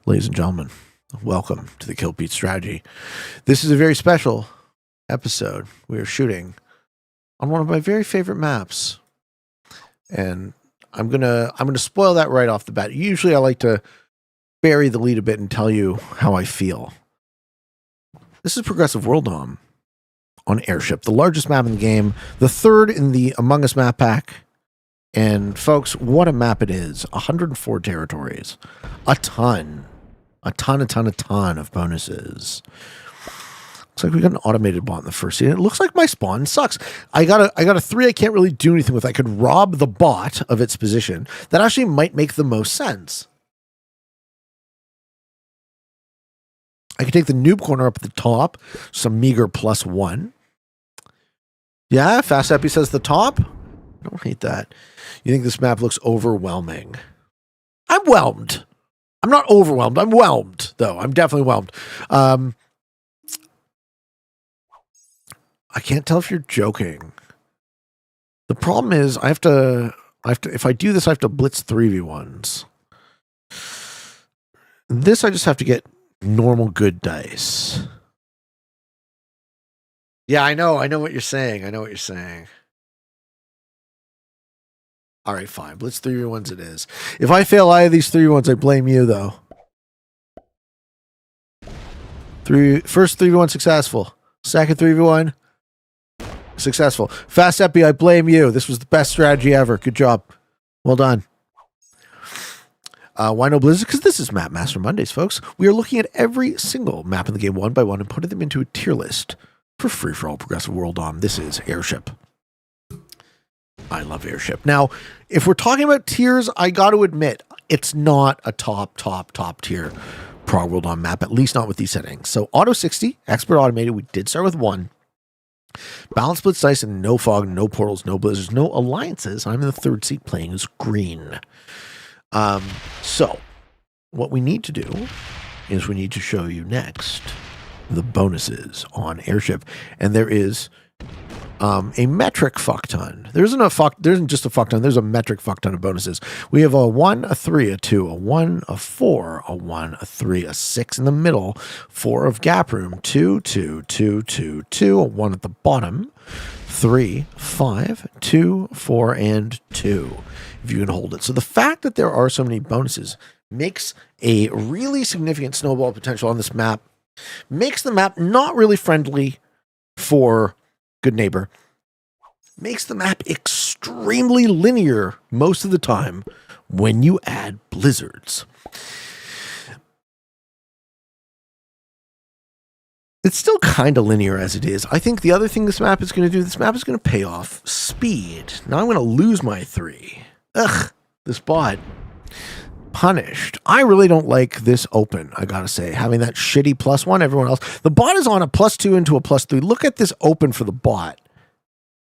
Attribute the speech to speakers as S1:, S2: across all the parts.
S1: Ladies and gentlemen, welcome to the Kill Pete Strategy. This is a very special episode. We are shooting on one of my very favorite maps. And I'm gonna spoil that right off the bat. Usually I like to bury the lead a bit and tell you how I feel. This is Progressive World Dom on Airship, the largest map in the game, the third in the Among Us map pack. And folks, what a map it is. 104 territories. A ton of bonuses. Looks like we got an automated bot in the first scene. It looks like my spawn sucks. I got a 3 I can't really do anything with. I could rob the bot of its position. That actually might make the most sense. I could take the noob corner up at the top. Some meager +1. Yeah, Fast Epi says the top. I don't hate that. You think this map looks overwhelming? I'm whelmed. I'm not overwhelmed. I'm whelmed, though. I'm definitely whelmed. I can't tell if you're joking. The problem is I have to, if I do this, I have to blitz 3v1s. This, I just have to get normal good dice. Yeah, I know what you're saying. All right, fine. Blitz 3v1s it is. If I fail either of these 3v1s, I blame you, though. First 3v1 successful. Second 3v1 successful. Fast Epi, I blame you. This was the best strategy ever. Good job. Well done. Why no Blizzard? Because this is Map Master Mondays, folks. We are looking at every single map in the game one by one and putting them into a tier list for free for all Progressive World on. This is Airship. I love Airship. Now, if we're talking about tiers, I got to admit, it's not a top tier Prog World on map, at least not with these settings. So Auto 60, Expert Automated, we did start with 1. Balance Blitz Dice and no fog, no portals, no blizzards, no alliances. I'm in the third seat playing as green. So what we need to do is we need to show you next the bonuses on Airship. And there is a metric fuck ton. There isn't just a fuck ton. There's a metric fuck ton of bonuses. We have a 1, a 3, a 2, a 1, a 4, a 1, a 3, a 6 in the middle, 4 of gap room, 2, 2, 2, 2, 2, a 1 at the bottom, 3, 5, 2, 4, and 2, if you can hold it. So the fact that there are so many bonuses makes a really significant snowball potential on this map, makes the map not really friendly for Good Neighbor, makes the map extremely linear most of the time when you add blizzards. It's still kind of linear as it is. I think the other thing this map is going to do, this map is going to pay off speed. Now I'm going to lose my 3. Ugh, this bot. Punished. I really don't like this open, I gotta say. Having that shitty +1, everyone else. The bot is on a +2 into a +3. Look at this open for the bot.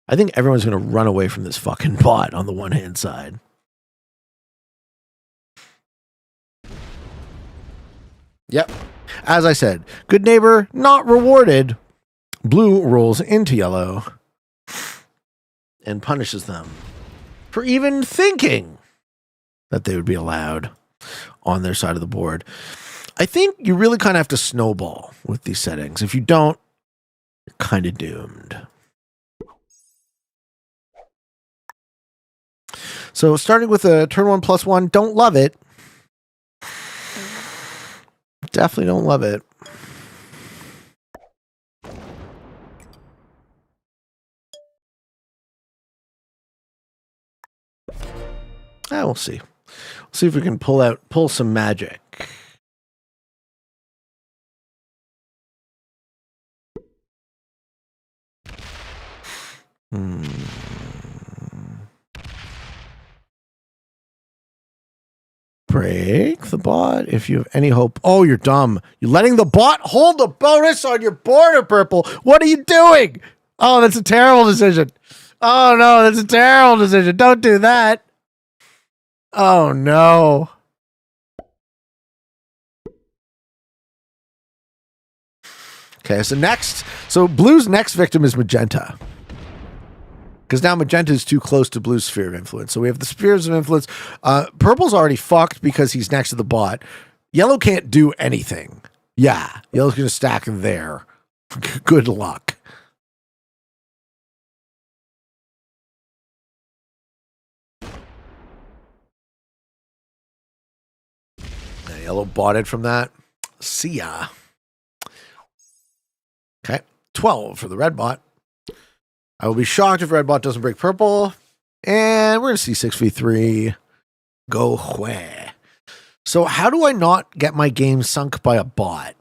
S1: I think everyone's going to run away from this fucking bot on the one-hand side. Yep. As I said, Good Neighbor, not rewarded. Blue rolls into yellow and punishes them for even thinking that they would be allowed on their side of the board. I think you really kind of have to snowball with these settings. If you don't, you're kind of doomed. So starting with a turn 1 +1, don't love it. Definitely don't love it. We'll see. We'll see if we can pull some magic. Break the bot if you have any hope. Oh, you're dumb. You're letting the bot hold the bonus on your border, Purple. What are you doing? Oh, that's a terrible decision. Oh, no, that's a terrible decision. Don't do that. Oh, no. Okay, so Blue's next victim is Magenta. Because now Magenta is too close to Blue's sphere of influence. So we have the spheres of influence. Purple's already fucked because he's next to the bot. Yellow can't do anything. Yeah, yellow's going to stack there. Good luck. Yellow bought it from that. See ya. Okay, 12 for the red bot. I will be shocked if red bot doesn't break purple. And we're going to see 6v3 go where. So how do I not get my game sunk by a bot?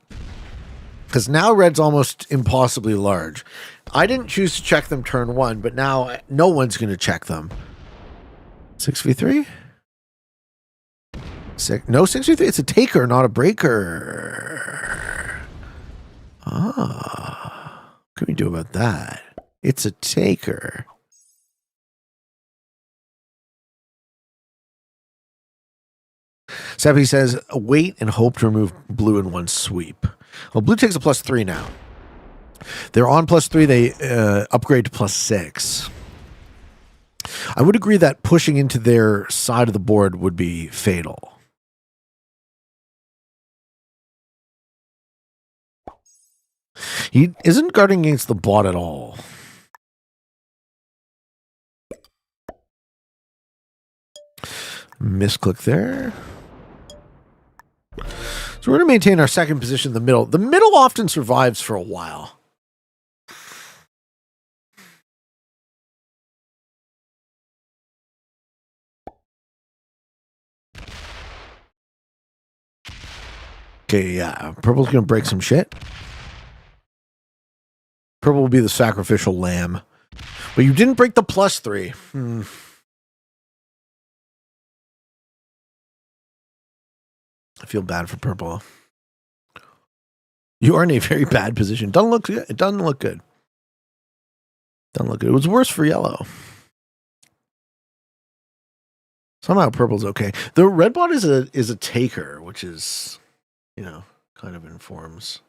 S1: Because now red's almost impossibly large. I didn't choose to check them turn one, but now no one's going to check them. 6v3? No 6v3. It's a taker, not a breaker. Ah. What can we do about that? It's a taker. Seppi says, wait and hope to remove blue in one sweep. Well, blue takes a +3 now. They're on +3. They upgrade to +6. I would agree that pushing into their side of the board would be fatal. He isn't guarding against the bot at all. Misclick there. So we're going to maintain our second position in the middle. The middle often survives for a while. Okay, yeah. Purple's going to break some shit. Purple will be the sacrificial lamb. But you didn't break the +3. I feel bad for purple. You are in a very bad position. Doesn't look good. It doesn't look good. Doesn't look good. It was worse for yellow. Somehow purple's okay. The red bot is a taker, which is, you know, kind of informs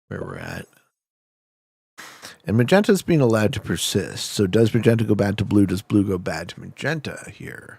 S1: where we're at. And magenta's being allowed to persist. So does magenta go bad to blue? Does blue go bad to magenta here?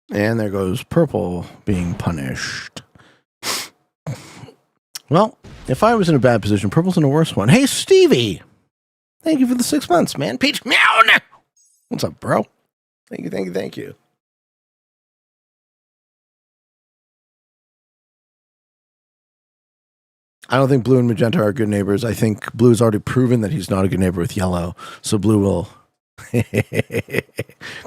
S1: And there goes purple being punished. Well, if I was in a bad position, purple's in a worse one. Hey, Stevie! Thank you for the 6 months, man. Peach meow! What's up, bro? Thank you, thank you, thank you. I don't think blue and magenta are good neighbors. I think blue's already proven that he's not a good neighbor with yellow. So blue will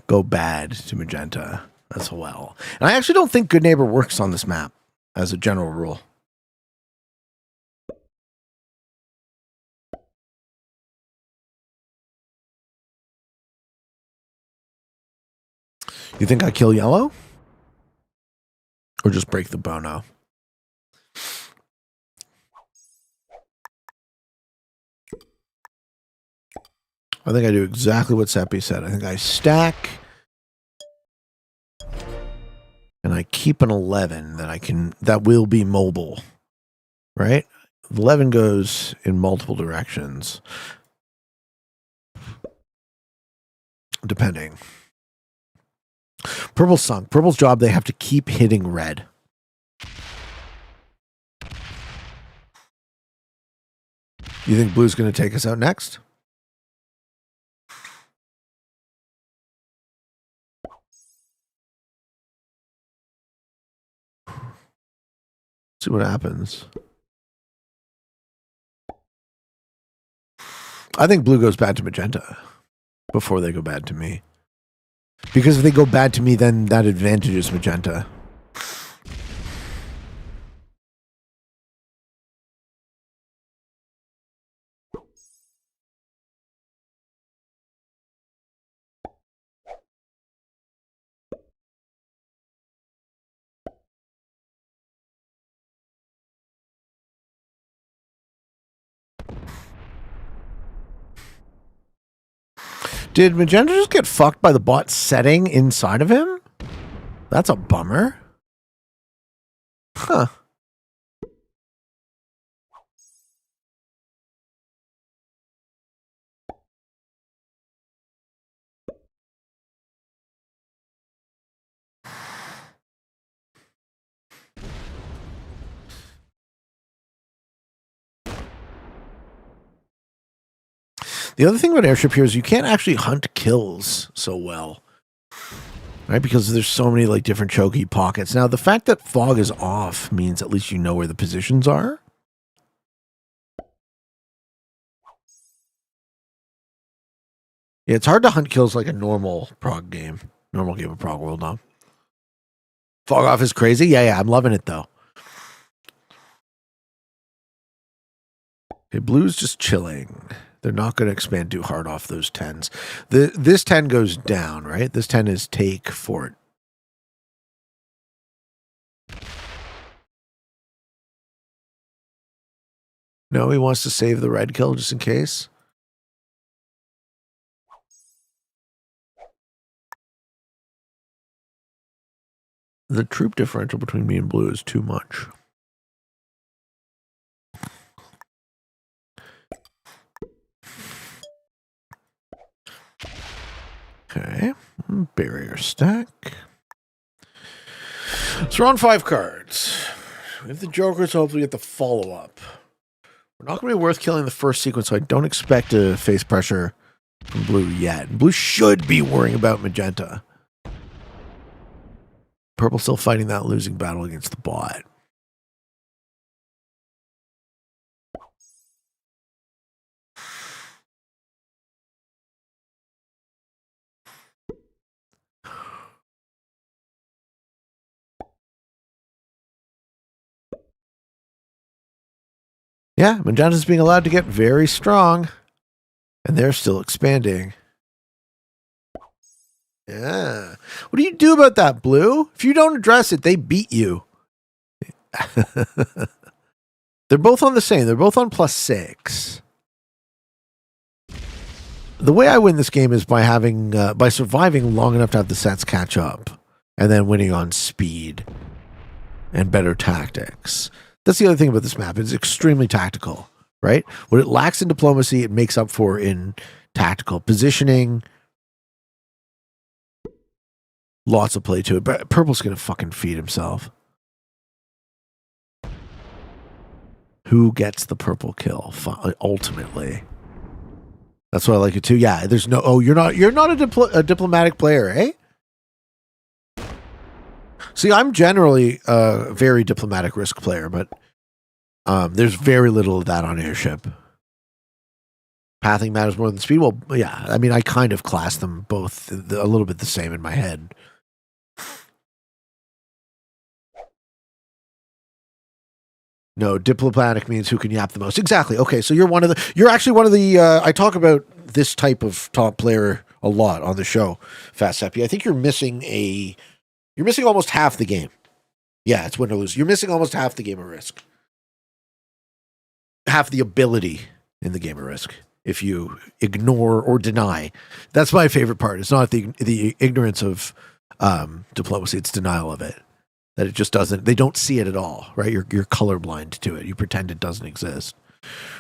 S1: go bad to magenta as well. And I actually don't think good neighbor works on this map as a general rule. You think I kill yellow? Or just break the bono? I think I do exactly what Seppi said. I think I stack and I keep an 11 that will be mobile, right? 11 goes in multiple directions, depending. Purple sunk. Purple's job, they have to keep hitting red. You think blue's going to take us out next? See what happens. I think blue goes bad to magenta before they go bad to me. Because if they go bad to me, then that advantages magenta. Did magenta just get fucked by the bot setting inside of him? That's a bummer. Huh. The other thing about Airship here is you can't actually hunt kills so well. Right? Because there's so many like different choky pockets. Now, the fact that fog is off means at least you know where the positions are. Yeah, it's hard to hunt kills like a normal prog game. Normal game of Prog World now. Fog off is crazy. Yeah, I'm loving it though. Okay, blue's just chilling. They're not going to expand too hard off those 10s. This 10 goes down, right? This 10 is take fort. No, he wants to save the red kill just in case. The troop differential between me and blue is too much. Okay, barrier stack. So we're on 5 cards. We have the Jokers, hopefully get the follow-up. We're not going to be worth killing the first sequence, so I don't expect to face pressure from blue yet. Blue should be worrying about magenta. Purple still fighting that losing battle against the bot. Yeah, magenta's being allowed to get very strong, and they're still expanding. Yeah. What do you do about that, blue? If you don't address it, they beat you. They're both on the same. They're both on +6. The way I win this game is by having by surviving long enough to have the sets catch up, and then winning on speed and better tactics. That's the other thing about this map. It's extremely tactical, right? What it lacks in diplomacy, it makes up for in tactical positioning. Lots of play to it, but purple's gonna fucking feed himself. Who gets the purple kill ultimately? That's what I like it too. Yeah, there's no. Oh, you're not a diplomatic player, eh? See, I'm generally a very diplomatic risk player, but there's very little of that on Airship. Pathing matters more than speed. Well, yeah, I mean, I kind of class them both a little bit the same in my head. No, diplomatic means who can yap the most. Exactly. Okay, so you're actually one of the. I talk about this type of top player a lot on the show, Fast Happy. I think you're missing almost half the game. Yeah, it's win or lose. You're missing almost half the game of Risk. Half the ability in the game of Risk. If you ignore or deny, that's my favorite part. It's not the ignorance of diplomacy; it's denial of it. That it just doesn't. They don't see it at all, right? You're colorblind to it. You pretend it doesn't exist,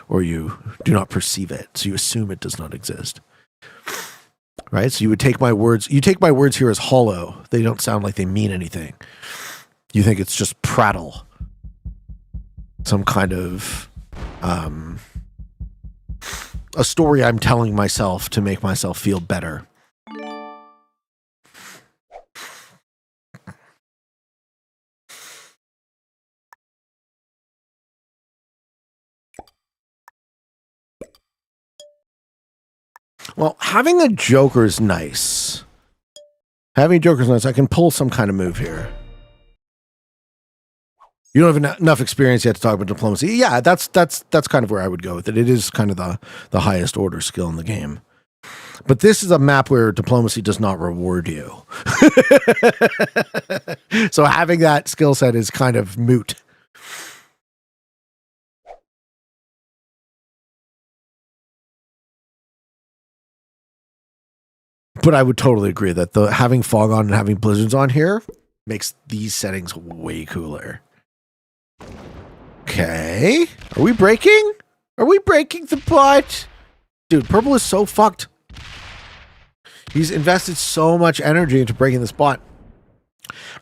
S1: or you do not perceive it, so you assume it does not exist. Right? So you would take my words. You take my words here as hollow. They don't sound like they mean anything. You think it's just prattle, some kind of a story I'm telling myself to make myself feel better. Well, having a Joker is nice. Having a Joker is nice. I can pull some kind of move here. You don't have enough experience yet to talk about diplomacy. Yeah, that's kind of where I would go with it. It is kind of the highest order skill in the game. But this is a map where diplomacy does not reward you. So having that skill set is kind of moot. But I would totally agree that having fog on and having blizzards on here makes these settings way cooler. Okay. Are we breaking? Are we breaking the pot? Dude, purple is so fucked. He's invested so much energy into breaking this bot.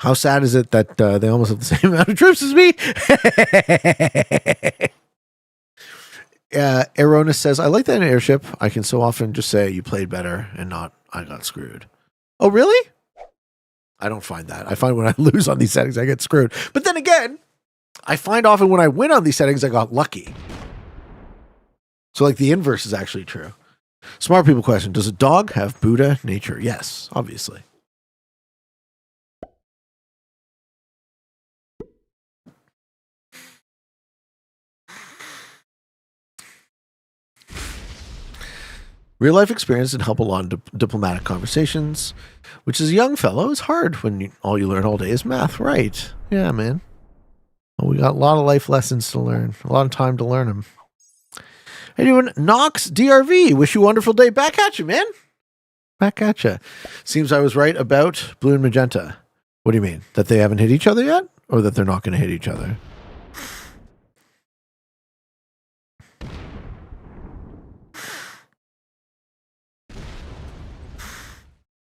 S1: How sad is it that they almost have the same amount of troops as me? Aronis says, I like that in Airship. I can so often just say you played better and not I got screwed. Oh, really? I don't find that. I find when I lose on these settings, I get screwed. But then again, I find often when I win on these settings, I got lucky. So like the inverse is actually true. Smart people question, does a dog have Buddha nature? Yes, obviously. Real life experience and help a lot in diplomatic conversations, which as a young fellow is hard when all you learn all day is math. Right. Yeah, man. Well, we got a lot of life lessons to learn, a lot of time to learn them. Anyone, Knox DRV, wish you a wonderful day. Back at you, man. Back at you. Seems I was right about blue and magenta. What do you mean? That they haven't hit each other yet? Or that they're not going to hit each other?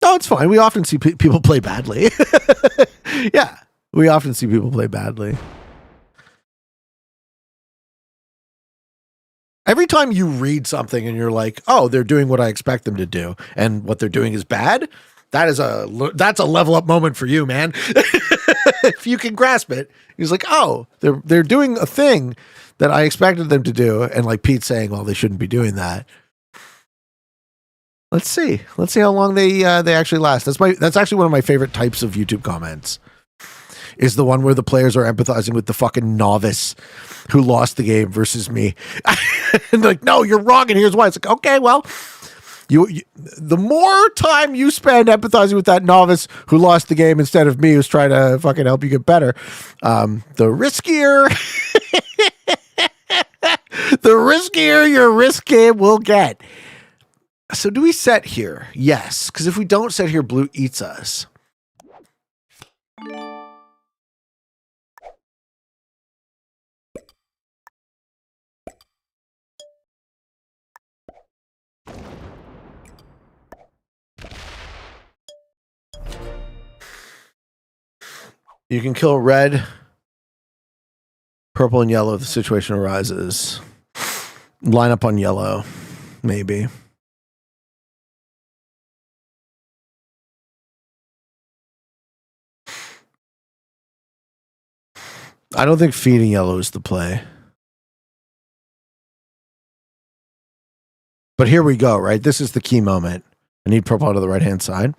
S1: Oh, it's fine. We often see people play badly. Yeah, we often see people play badly. Every time you read something and you're like, oh, they're doing what I expect them to do, and what they're doing is bad, that's a level up moment for you, man. If you can grasp it, he's like, oh, they're doing a thing that I expected them to do, and like Pete's saying, well, they shouldn't be doing that. Let's see how long they actually last. That's actually one of my favorite types of YouTube comments. Is the one where the players are empathizing with the fucking novice who lost the game versus me. And like, no, you're wrong, and here's why. It's like, okay, well, you the more time you spend empathizing with that novice who lost the game instead of me who's trying to fucking help you get better, the riskier your risk game will get. So do we set here? Yes, because if we don't set here, blue eats us. You can kill red, purple, and yellow if the situation arises. Line up on yellow, maybe. I don't think feeding yellow is the play. But here we go, right? This is the key moment. I need purple out of the right-hand side.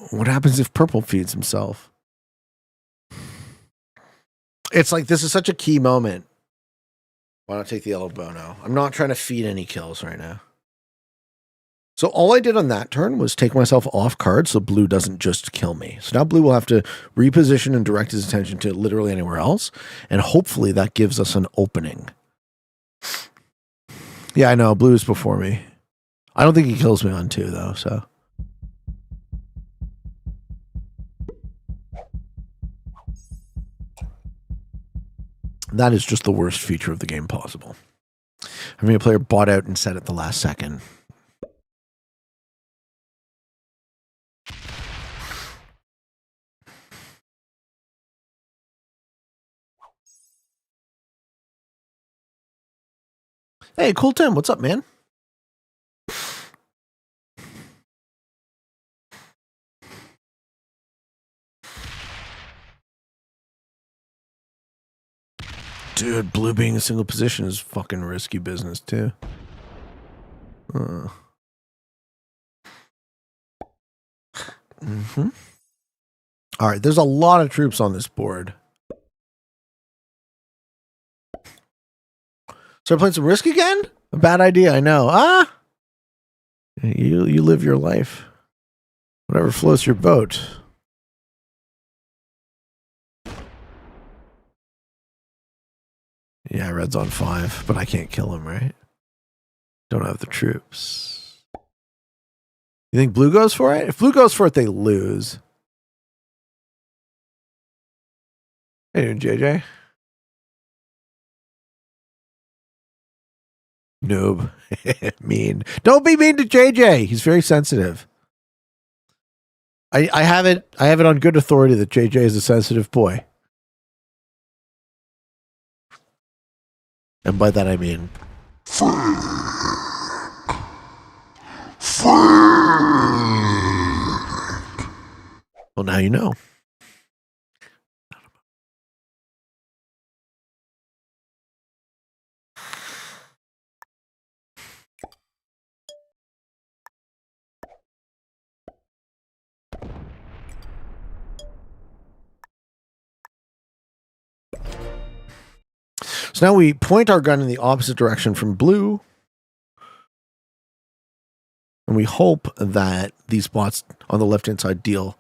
S1: What happens if purple feeds himself? It's like, this is such a key moment. Why not take the yellow Bono? I'm not trying to feed any kills right now. So all I did on that turn was take myself off card so blue doesn't just kill me. So now blue will have to reposition and direct his attention to literally anywhere else. And hopefully that gives us an opening. Yeah, I know. Blue is before me. I don't think he kills me on 2, though, so. That is just the worst feature of the game possible. Having a player bought out and set at the last second. Hey, Cool Tim, what's up, man? Dude, blue being a single position is fucking risky business, too. All right, there's a lot of troops on this board. Start playing some Risk again? A bad idea, I know. You live your life. Whatever floats your boat. Yeah, red's on 5, but I can't kill him, right? Don't have the troops. You think blue goes for it? If blue goes for it, they lose. Hey, JJ. Noob. Mean. Don't be mean to JJ. He's very sensitive. I have it on good authority that JJ is a sensitive boy. And by that I mean well, now you know. So now we point our gun in the opposite direction from blue. And we hope that these spots on the left-hand side deal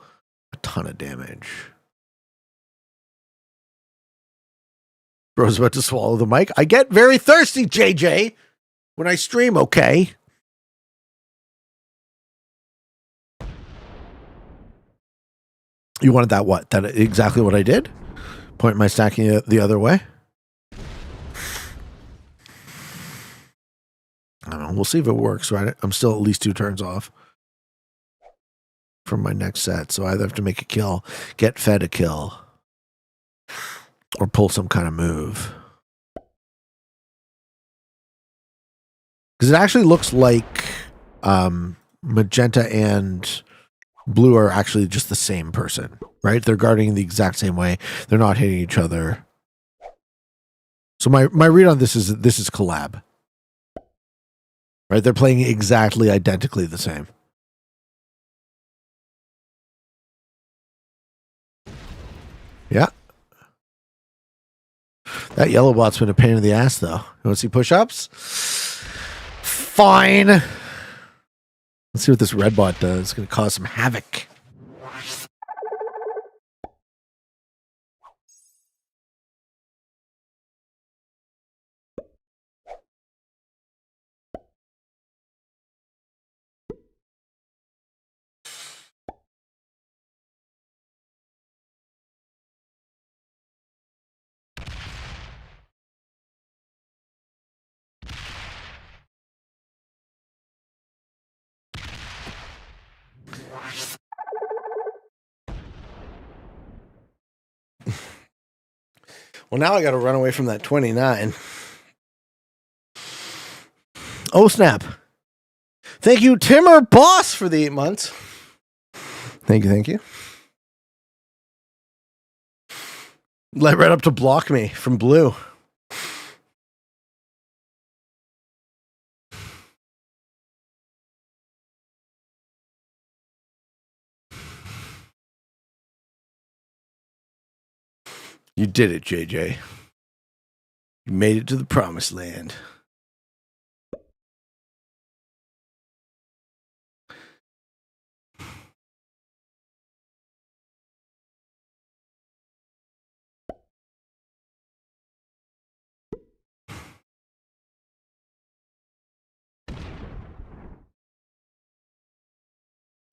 S1: a ton of damage. Bro's about to swallow the mic. I get very thirsty, JJ, when I stream, okay? You wanted that what? That exactly what I did? Point my stacking the other way? I don't know. We'll see if it works, right? I'm still at least 2 turns off from my next set, so I either have to make a kill, get fed a kill, or pull some kind of move. Because it actually looks like magenta and blue are actually just the same person, right? They're guarding the exact same way. They're not hitting each other. So my read on this is collab. Right? They're playing exactly identically the same. Yeah. That yellow bot's been a pain in the ass, though. You want to see push-ups? Fine. Let's see what this red bot does. It's going to cause some havoc. Well, now I got to run away from that 29. Oh, snap. Thank you, Timmer Boss, for the 8 months. Thank you. Led right up to block me from blue. You did it, JJ. You made it to the promised land.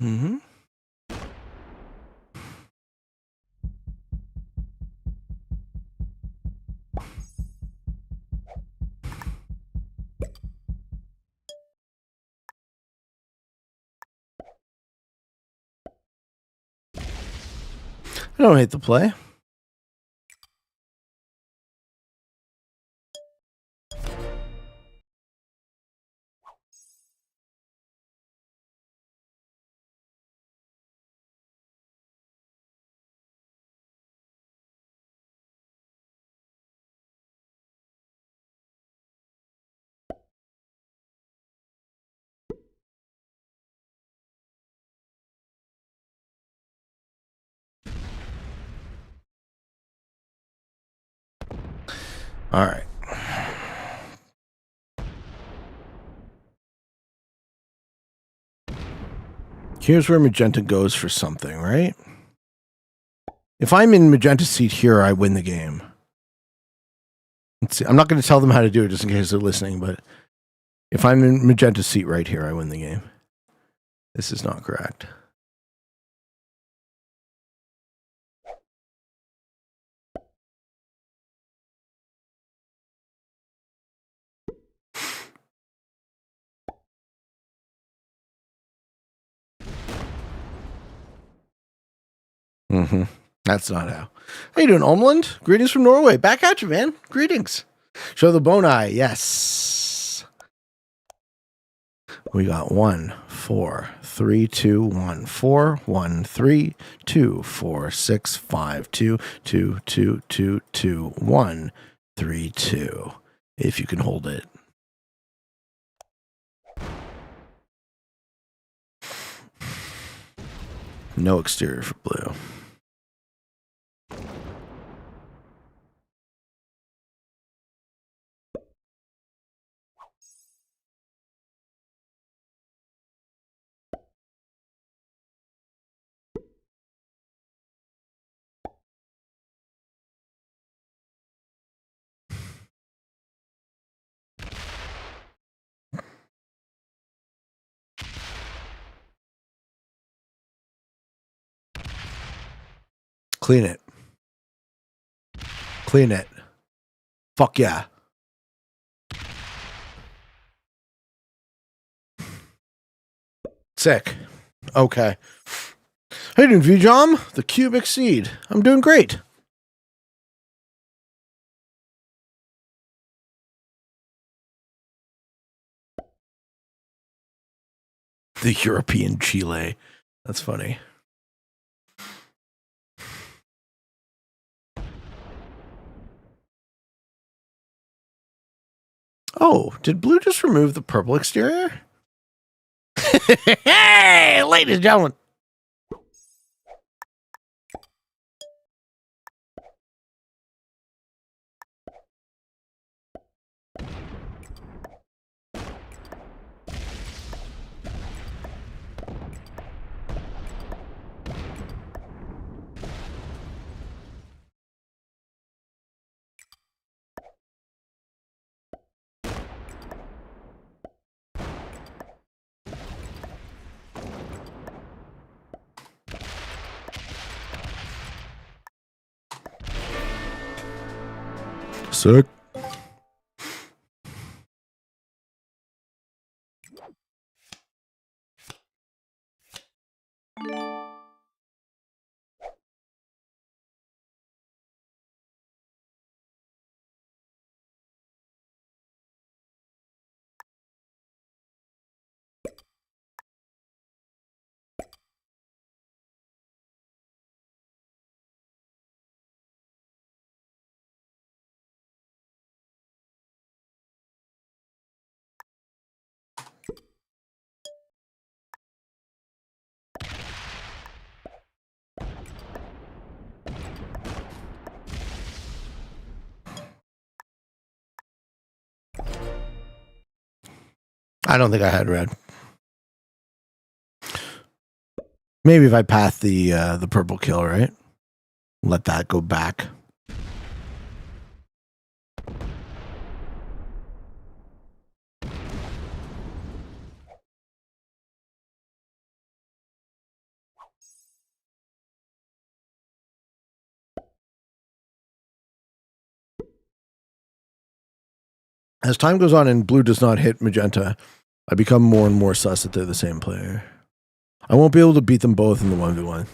S1: Mm-hmm. I don't hate the play.
S2: All right. Here's where magenta goes for something, right? If I'm in magenta seat here, I win the game. Let's see. I'm not going to tell them how to do it just in case they're listening, but if I'm in magenta seat right here, I win the game. This is not correct. Mm-hmm. That's not how. How you doing, Omland? Greetings from Norway. Back at you, man. Greetings. Show the bone eye. Yes. We got 1, 4, 3, 2, 1, 4, 1, 3, 2, 4, 6, 5, 2, 2, 2, 2, 2, 1, 3, 2. If you can hold it. No exterior for blue. Clean it. Clean it. Fuck yeah. Sick. Okay. How you doing, Vjom? The cubic seed. I'm doing great. The European Chile. That's funny. Oh, did blue just remove the purple exterior? Hey, ladies and gentlemen. Sick. I don't think I had red. Maybe if I path the purple kill, right? Let that go back. As time goes on and blue does not hit magenta, I become more and more sus that they're the same player. I won't be able to beat them both in the 1v1.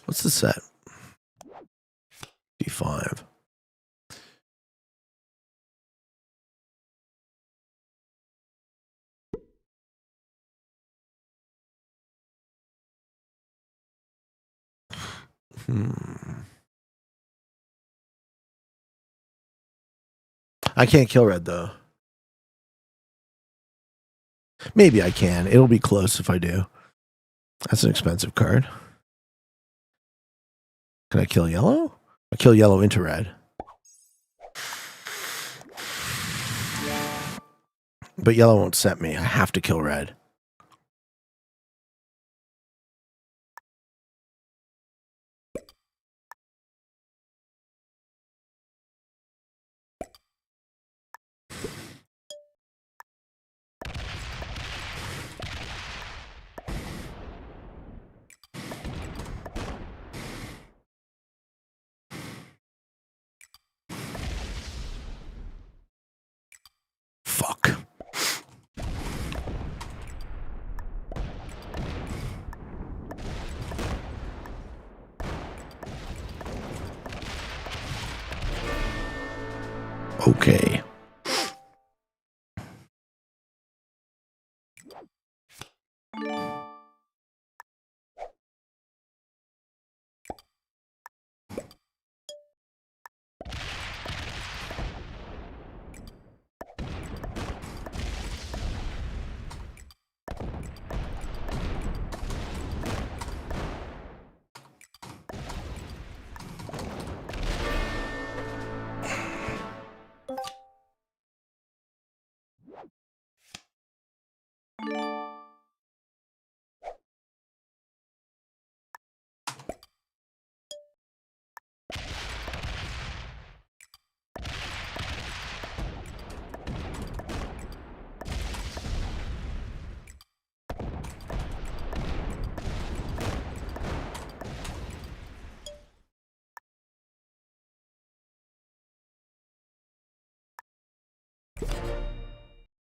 S2: What's the set? 65. I can't kill red, though. Maybe I can. It'll be close if I do. That's an expensive card. Can I kill yellow? I kill yellow into red. But yellow won't set me. I have to kill red. Fuck. Okay.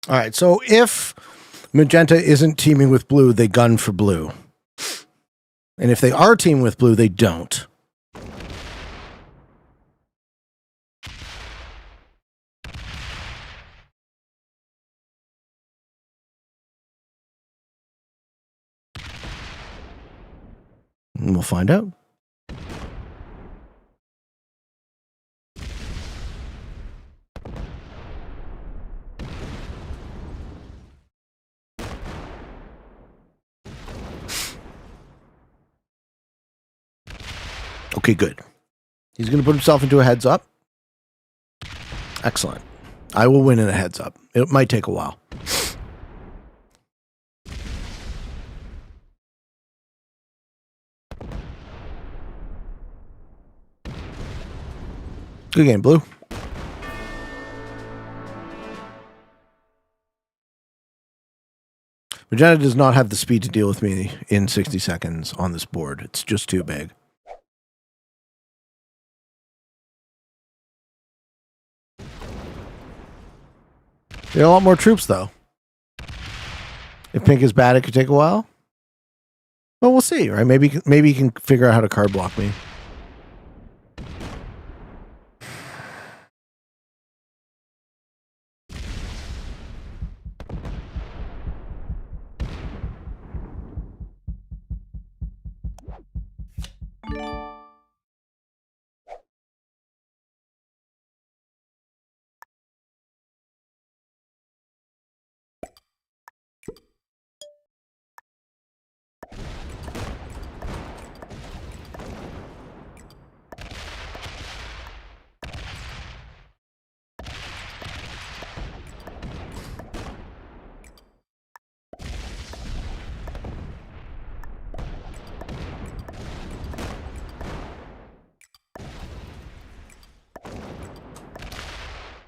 S2: All right, so if magenta isn't teaming with blue, they gun for blue. And if they are teaming with blue, they don't. And we'll find out. Okay, good. He's going to put himself into a heads up. Excellent. I will win in a heads up. It might take a while. Good game, blue. Magenta does not have the speed to deal with me in 60 seconds on this board. It's just too big. There are a lot more troops, though. If pink is bad, it could take a while. Well, we'll see, right? Maybe he can figure out how to card block me.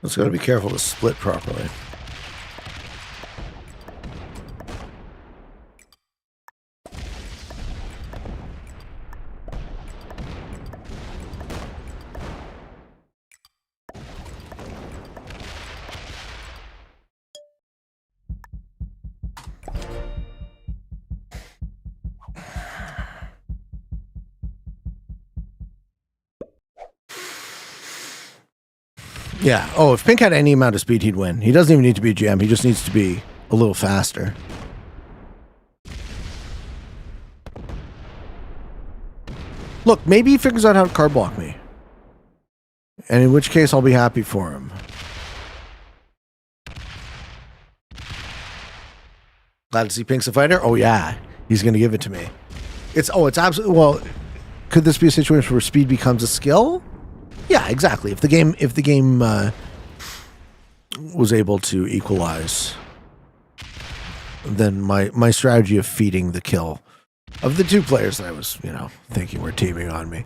S2: Just got to be careful to split properly. Yeah. Oh, if Pink had any amount of speed, he'd win. He doesn't even need to be a GM. He just needs to be a little faster. Look, maybe he figures out how to card block me. And in which case, I'll be happy for him. Glad to see Pink's a fighter. Oh, yeah. He's going to give it to me. It's absolutely... Well, could this be a situation where speed becomes a skill? Yeah, exactly. If the game was able to equalize, then my strategy of feeding the kill of the two players that I was, thinking were teaming on me.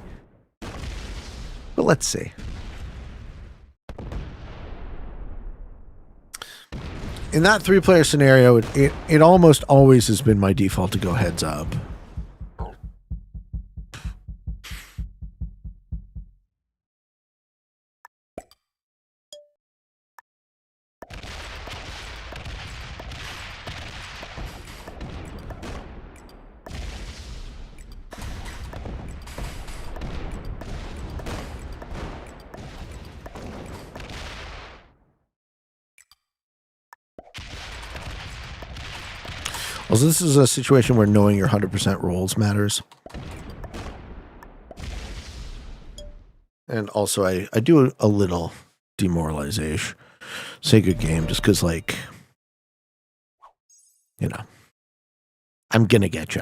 S2: But let's see. In that 3-player scenario, it almost always has been my default to go heads up. Also, this is a situation where knowing your 100% rolls matters. And also, I do a little demoralization. Say good game, just because, I'm going to get you.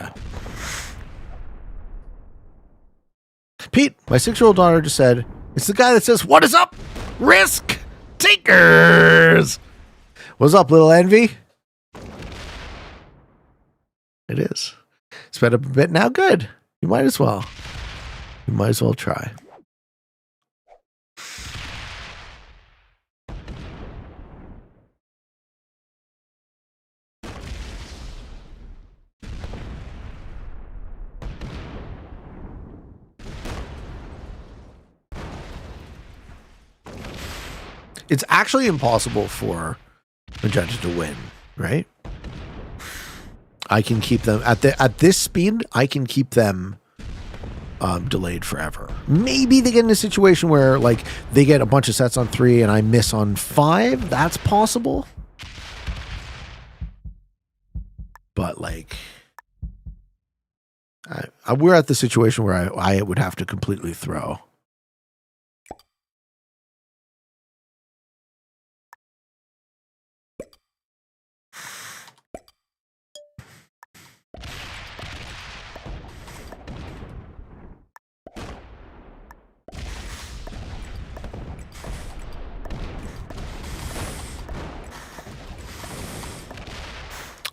S2: Pete, my 6-year-old daughter just said, it's the guy that says, what is up? Risk takers. What's up, little envy? It is. Sped up a bit now. Good. You might as well. You might as well try. It's actually impossible for Magenta to win, right? I can keep them at this speed. I can keep them delayed forever. Maybe they get in a situation where they get a bunch of sets on 3 and I miss on 5. That's possible. But we're at the situation where I would have to completely throw.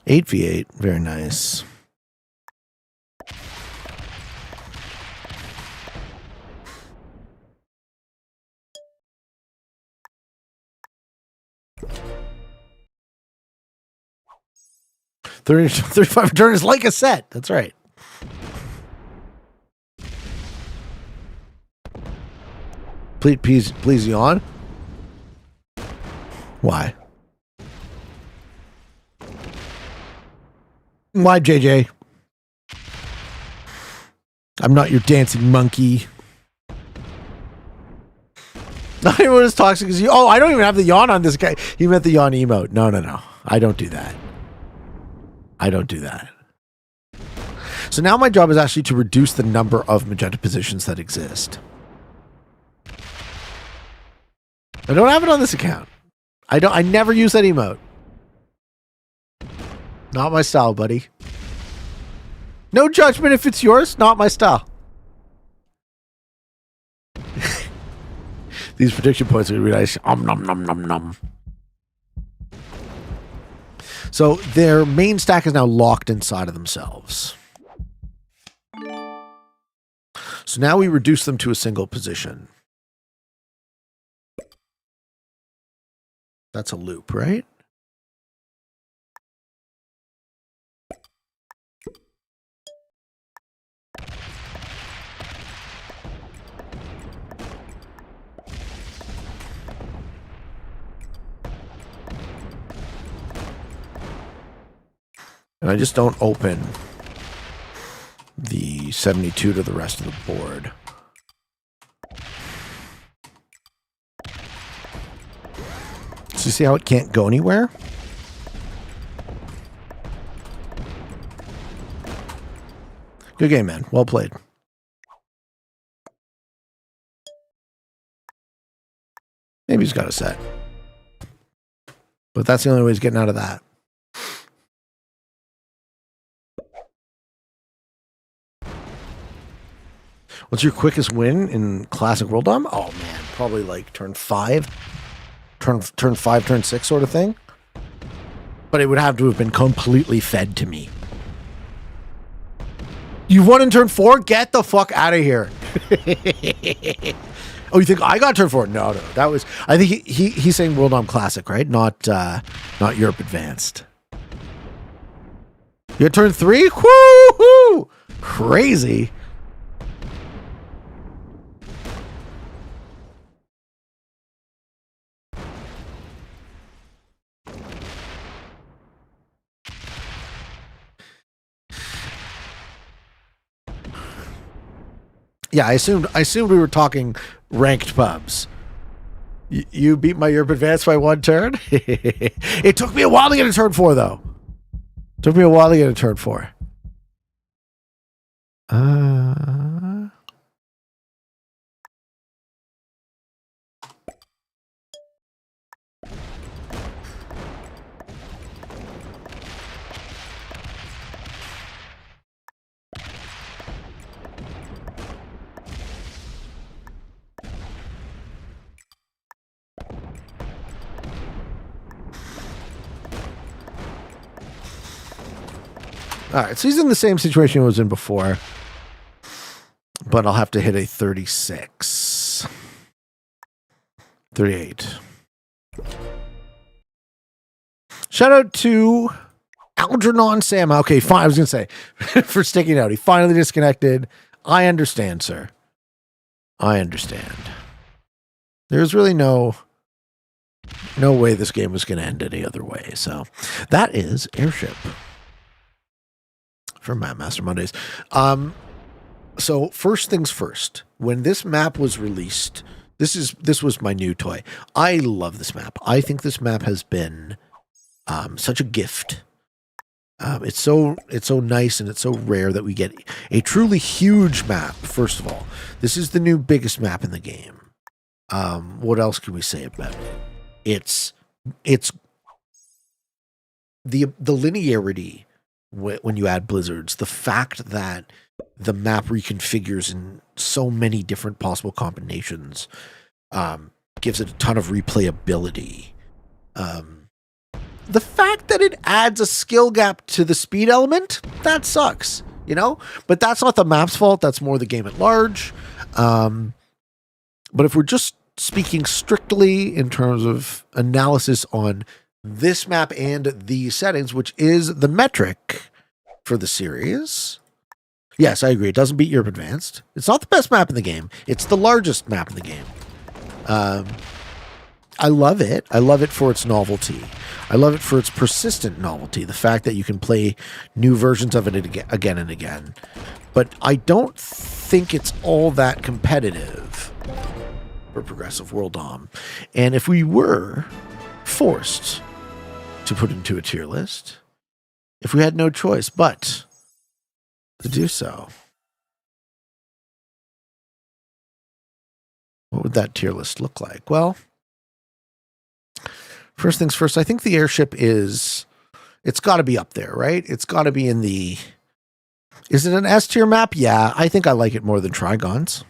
S2: Eight v8, very nice. $35 return is like a set. That's right. Please yawn. Why? Why, JJ? I'm not your dancing monkey. Not anyone is toxic as you. Oh, I don't even have the yawn on this guy. He meant the yawn emote. No. I don't do that. So now my job is actually to reduce the number of magenta positions that exist. I don't have it on this account. I never use that emote. Not my style, buddy. No judgment if it's yours. Not my style. These prediction points are going to be nice. Nom, nom, nom, nom. So their main stack is now locked inside of themselves. So now we reduce them to a single position. That's a loop, right? And I just don't open the 72 to the rest of the board. So you see how it can't go anywhere? Good game, man. Well played. Maybe he's got a set. But that's the only way he's getting out of that. What's your quickest win in Classic World Dom? Oh, man. Probably like turn 5. Turn 5, turn 6 sort of thing. But it would have to have been completely fed to me. You won in turn 4? Get the fuck out of here. Oh, you think I got turn 4? No. That was, I think he's saying World Dom Classic, right? Not Europe Advanced. You had turn 3? Woo-hoo! Crazy. Yeah, I assumed we were talking ranked pubs. You beat my Europe Advanced by 1 turn? It took me a while to get a turn 4, though. Took me a while to get a turn 4. All right, so he's in the same situation he was in before, but I'll have to hit a 36. 38. Shout out to Algernon Sam. Okay, fine. I was going to say, for sticking out. He finally disconnected. I understand, sir. I understand. There's really no way this game was going to end any other way. So that is Airship. For Map Master Mondays. So first things first, when this map was released, this was my new toy. I love this map. I think this map has been such a gift. It's so nice and it's so rare that we get a truly huge map. First of all, this is the new biggest map in the game. What else can we say about it? It's the linearity. When you add blizzards, the fact that the map reconfigures in so many different possible combinations gives it a ton of replayability. The fact that it adds a skill gap to the speed element, that sucks, you know? But that's not the map's fault. That's more the game at large. But if we're just speaking strictly in terms of analysis on this map and the settings, which is the metric for the series. Yes, I agree. It doesn't beat Europe Advanced. It's not the best map in the game. It's the largest map in the game. I love it. I love it for its novelty. I love it for its persistent novelty. The fact that you can play new versions of it again and again. But I don't think it's all that competitive for Progressive World Dom. And if we were forced to put into a tier list, if we had no choice but to do so, what would that tier list look like? Well, first things first, I think the Airship it's got to be up there, right? It's got to be in the, is it an S tier map? Yeah, I think I like it more than Trigons,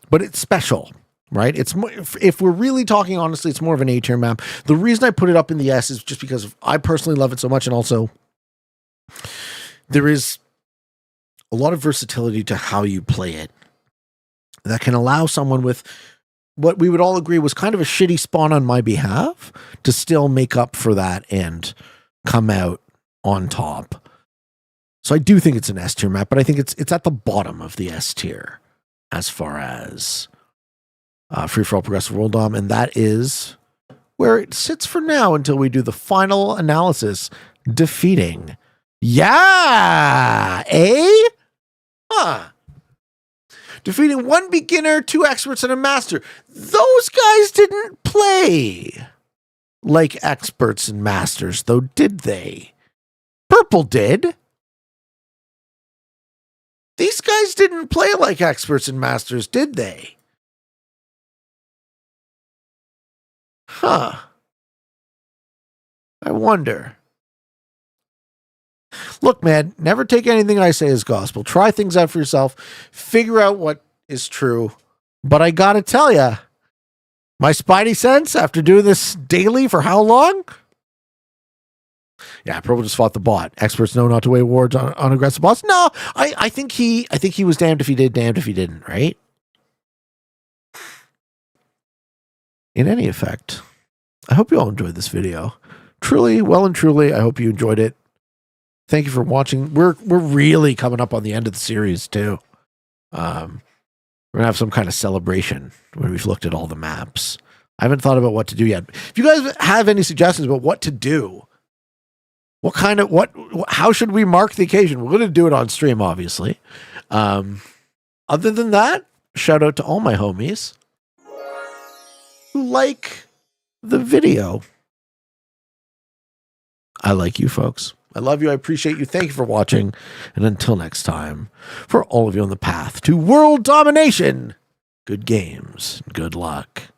S2: but it's special. Right? It's more, if we're really talking honestly, it's more of an A tier map. The reason I put it up in the S is just because I personally love it so much, and also there is a lot of versatility to how you play it that can allow someone with what we would all agree was kind of a shitty spawn on my behalf to still make up for that and come out on top. So I do think it's an S tier map, but I think it's at the bottom of the S tier as far as free-for-all Progressive World Dom, and that is where it sits for now until we do the final analysis, defeating. Yeah! Defeating 1 beginner, 2 experts, and a master. Those guys didn't play.
S1: like experts and masters, though, did they? Purple did. These guys didn't play like experts and masters, did they? Huh. I wonder. Look, man, never take anything I say as gospel. Try things out for yourself. Figure out what is true. But I gotta tell you, my spidey sense, after doing this daily for how long? Yeah, Purple just fought the bot. Experts know not to wage wars on aggressive bots. No, I think he was damned if he did, damned if he didn't, right? In any effect, I hope you all enjoyed this video. Truly, well and truly, I hope you enjoyed it. Thank you for watching. We're really coming up on the end of the series too. We're gonna have some kind of celebration when we've looked at all the maps. I haven't thought about what to do yet. If you guys have any suggestions about what to do, how should we mark the occasion? We're gonna do it on stream, obviously. Other than that, shout out to all my homies who like the video. I like you folks. I love you. I appreciate you. Thank you for watching. And until next time, for all of you on the path to world domination, good games, good luck.